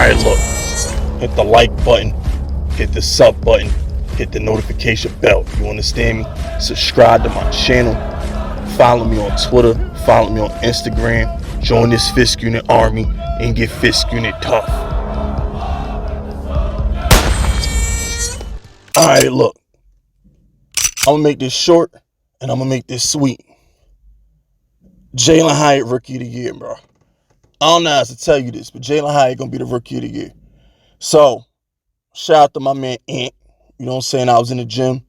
Alright, look. Hit the like button. Hit the sub button. Hit the notification bell. You understand me? Subscribe to my channel. Follow me on Twitter. Follow me on Instagram. Join this Fisk Unit army and get Fisk Unit tough. Alright, look. I'm going to make this short and I'm going to make this sweet. Jalin Hyatt, Rookie of the Year, bro. I don't know how to tell you this, but Jalin Hyatt going to be the Rookie of the Year. So, shout out to my man Ant. You know what I'm saying? I was in the gym,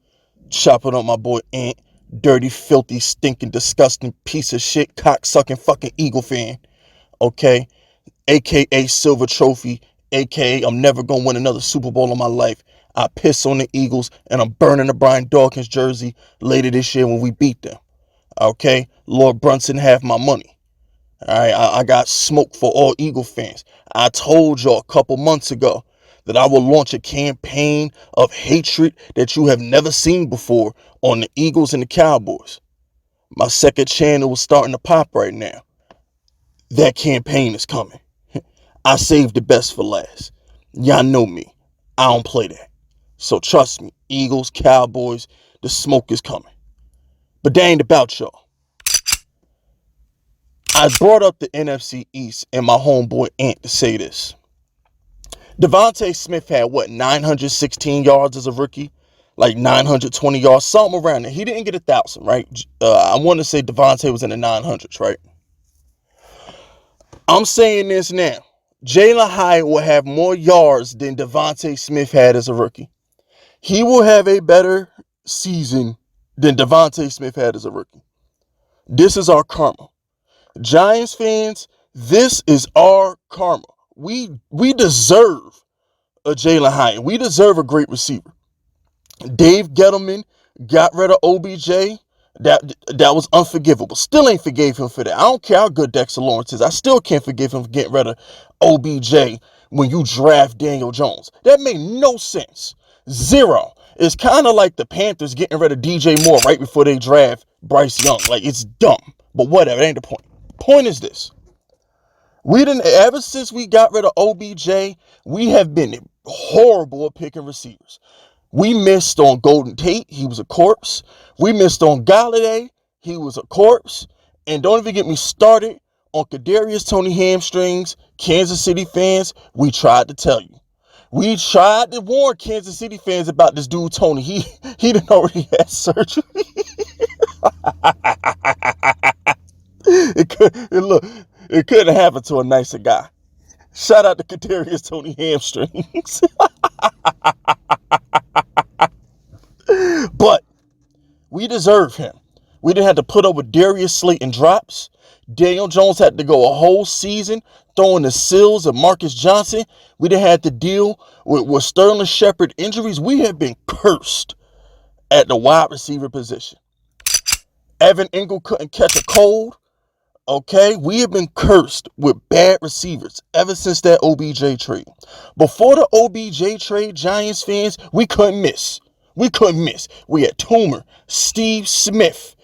chopping up my boy Ant. Dirty, filthy, stinking, disgusting piece of shit, cock-sucking fucking Eagle fan. Okay? AKA Silver Trophy. AKA I'm never going to win another Super Bowl in my life. I piss on the Eagles, and I'm burning the Brian Dawkins jersey later this year when we beat them. Okay? Lord Brunson have my money. All right? I got smoke for all Eagle fans. I told y'all a couple months ago that I will launch a campaign of hatred that you have never seen before on the Eagles and the Cowboys. My second channel is starting to pop right now. That campaign is coming. I saved the best for last. Y'all know me. I don't play that. So trust me, Eagles, Cowboys, the smoke is coming. But that ain't about y'all. I brought up the NFC East and my homeboy Ant to say this. Devontae Smith had, 916 yards as a rookie? Like 920 yards, something around there. He didn't get 1,000, right? I want to say Devontae was in the 900s, right? I'm saying this now. Jalin Hyatt will have more yards than Devontae Smith had as a rookie. He will have a better season than Devontae Smith had as a rookie. This is our karma. Giants fans, this is our karma. We deserve a Jalin Hyatt. We deserve a great receiver. Dave Gettleman got rid of OBJ. That was unforgivable. Still ain't forgave him for that. I don't care how good Dexter Lawrence is. I still can't forgive him for getting rid of OBJ when you draft Daniel Jones. That made no sense. Zero. It's kind of like the Panthers getting rid of DJ Moore right before they draft Bryce Young. Like, it's dumb. But whatever, that ain't the point. Point is this. Ever since we got rid of OBJ, we have been horrible at picking receivers. We missed on Golden Tate. He was a corpse. We missed on Galladay. He was a corpse. And don't even get me started on Kadarius Toney hamstrings. Kansas City fans, we tried to tell you. We tried to warn Kansas City fans about this dude, Tony. He done already had surgery. It couldn't happen to a nicer guy. Shout out to Kadarius Toney hamstrings. But we deserve him. We didn't have to put up with Darius Slayton drops. Daniel Jones had to go a whole season throwing the Sills and Marcus Johnson. We didn't have to deal with Sterling Shepard injuries. We have been cursed at the wide receiver position. Evan Ingle couldn't catch a cold. Okay, we have been cursed with bad receivers ever since that OBJ trade. Before the OBJ trade, Giants fans, we couldn't miss. We couldn't miss. We had Toomer, Steve Smith,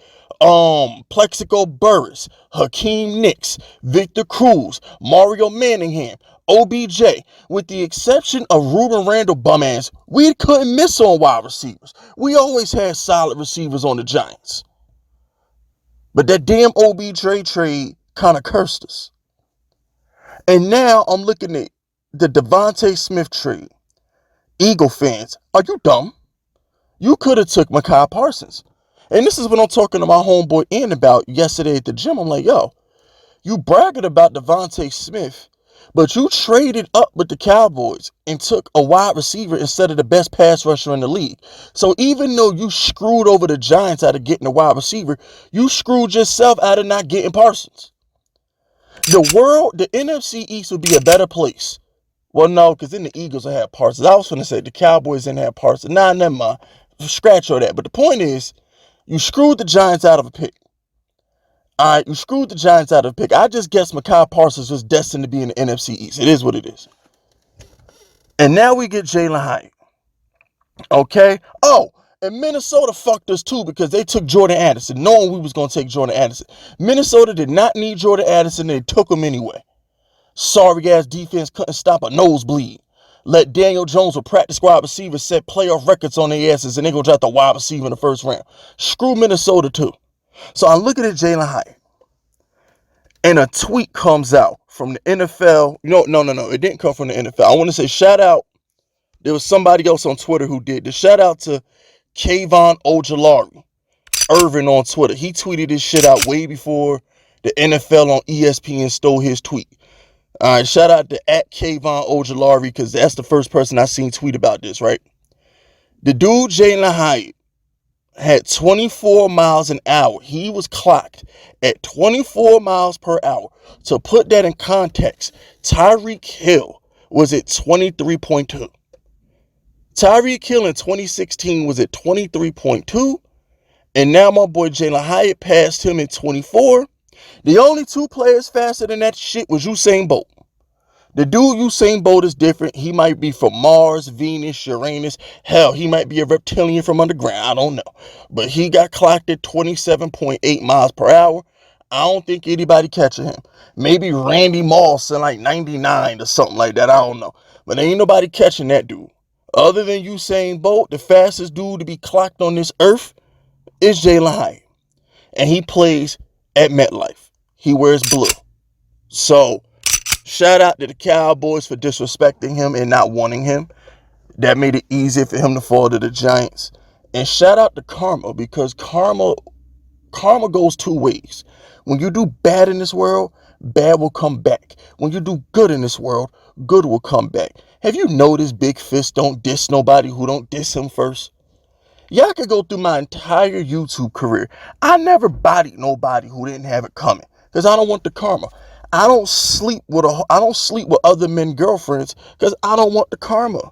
Plexico Burris, Hakeem Nicks, Victor Cruz, Mario Manningham, OBJ. With the exception of Ruben Randall bum-ass, we couldn't miss on wide receivers. We always had solid receivers on the Giants. But that damn OBJ trade kind of cursed us. And now I'm looking at the Devontae Smith trade. Eagle fans, are you dumb? You could have took Micah Parsons. And this is what I'm talking to my homeboy Ian about yesterday at the gym. I'm like, yo, you bragging about Devontae Smith, but you traded up with the Cowboys and took a wide receiver instead of the best pass rusher in the league. So even though you screwed over the Giants out of getting a wide receiver, you screwed yourself out of not getting Parsons. The NFC East would be a better place. Well, no, because then the Eagles will have Parsons. I was going to say the Cowboys didn't have Parsons. Nah, never mind. Scratch all that. But the point is, you screwed the Giants out of a pick. All right, you screwed the Giants out of a pick. I just guess Micah Parsons was destined to be in the NFC East. It is what it is. And now we get Jalin Hyatt. Okay? Oh, and Minnesota fucked us too because they took Jordan Addison, knowing we was going to take Jordan Addison. Minnesota did not need Jordan Addison. They took him anyway. Sorry ass defense couldn't stop a nosebleed. Let Daniel Jones with practice wide receivers set playoff records on their asses and they gonna draft the wide receiver in the first round. Screw Minnesota too. So I'm looking at Jalin Hyatt, and a tweet comes out from the NFL. No. It didn't come from the NFL. I want to say shout out. There was somebody else on Twitter who did. The shout out to Kayvon Ojulari, Irvin on Twitter. He tweeted this shit out way before the NFL on ESPN stole his tweet. All right, shout out to @Kayvon Ojulari because that's the first person I seen tweet about this, right? The dude, Jalin Hyatt, had 24 miles an hour. He was clocked at 24 miles per hour. To put that in context, Tyreek Hill was at 23.2. Tyreek Hill in 2016 was at 23.2. And now my boy Jalin Hyatt passed him in 24. The only two players faster than that shit was Usain Bolt. The dude Usain Bolt is different. He might be from Mars, Venus, Uranus. Hell, he might be a reptilian from underground. I don't know. But he got clocked at 27.8 miles per hour. I don't think anybody catching him. Maybe Randy Moss in like 99 or something like that. I don't know. But ain't nobody catching that dude. Other than Usain Bolt, the fastest dude to be clocked on this earth is Jalin Hyatt. And he plays at MetLife. He wears blue. So, shout out to the Cowboys for disrespecting him and not wanting him. That made it easier for him to fall to the Giants. And shout out to karma, because karma goes two ways. When you do bad in this world, bad will come back. When you do good in this world, good will come back. Have you noticed Big Fist don't diss nobody who don't diss him first? Y'all could go through my entire YouTube career. I never bodied nobody who didn't have it coming, because I don't want the karma. I don't sleep with other men girlfriends because I don't want the karma.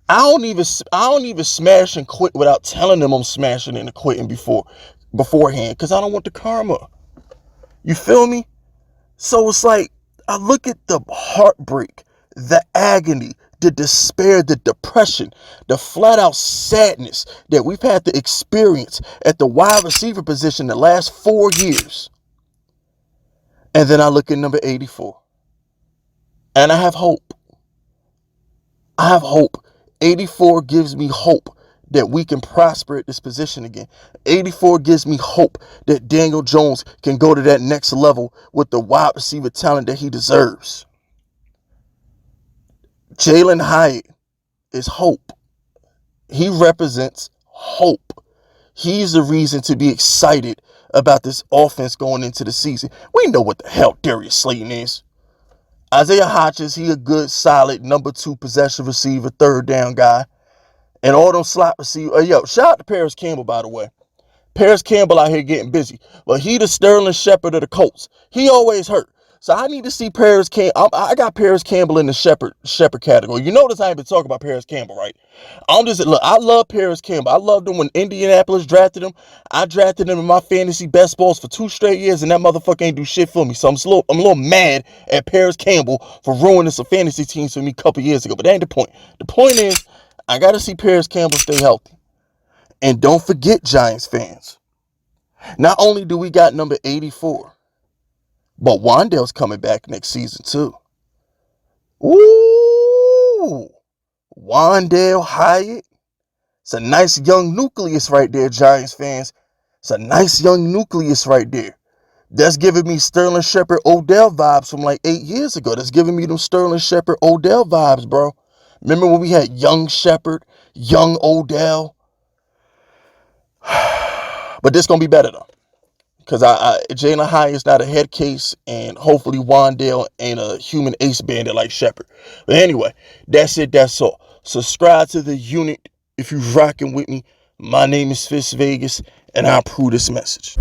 I don't even smash and quit without telling them I'm smashing and quitting beforehand because I don't want the karma. You feel me? So it's like I look at the heartbreak, the agony, the despair, the depression, the flat out sadness that we've had to experience at the wide receiver position the last 4 years. And then I look at number 84. And I have hope. I have hope. 84 gives me hope that we can prosper at this position again. 84 gives me hope that Daniel Jones can go to that next level with the wide receiver talent that he deserves. Jalin Hyatt is hope. He represents hope. He's the reason to be excited about this offense going into the season. We know what the hell Darius Slayton is. Isaiah Hodgins, he a good, solid number 2 possession receiver, third down guy. And all them slot receivers. Shout out to Paris Campbell, by the way. Paris Campbell out here getting busy. But he the Sterling Shepard of the Colts. He always hurt. So I need to see Paris Campbell. I got Paris Campbell in the Shepard category. You notice I ain't been talking about Paris Campbell, right? Look, I love Paris Campbell. I loved him when Indianapolis drafted him. I drafted him in my fantasy best balls for 2 straight years, and that motherfucker ain't do shit for me. So I'm a little mad at Paris Campbell for ruining some fantasy teams for me a couple years ago. But that ain't the point. The point is, I got to see Paris Campbell stay healthy. And don't forget, Giants fans, not only do we got number 84, but Wan'Dale's coming back next season too. Ooh, Wandale Hyatt. It's a nice young nucleus right there, Giants fans. It's a nice young nucleus right there. That's giving me Sterling Shepard Odell vibes from like 8 years ago. That's giving me them Sterling Shepard Odell vibes, bro. Remember when we had young Shepard, young Odell? But this going to be better though. Because Jalin Hyatt is not a head case, and hopefully Wan'Dale ain't a human ace bandit like Shepard. But anyway, that's it. That's all. Subscribe to the unit if you're rocking with me. My name is Fist Vegas, and I approve this message.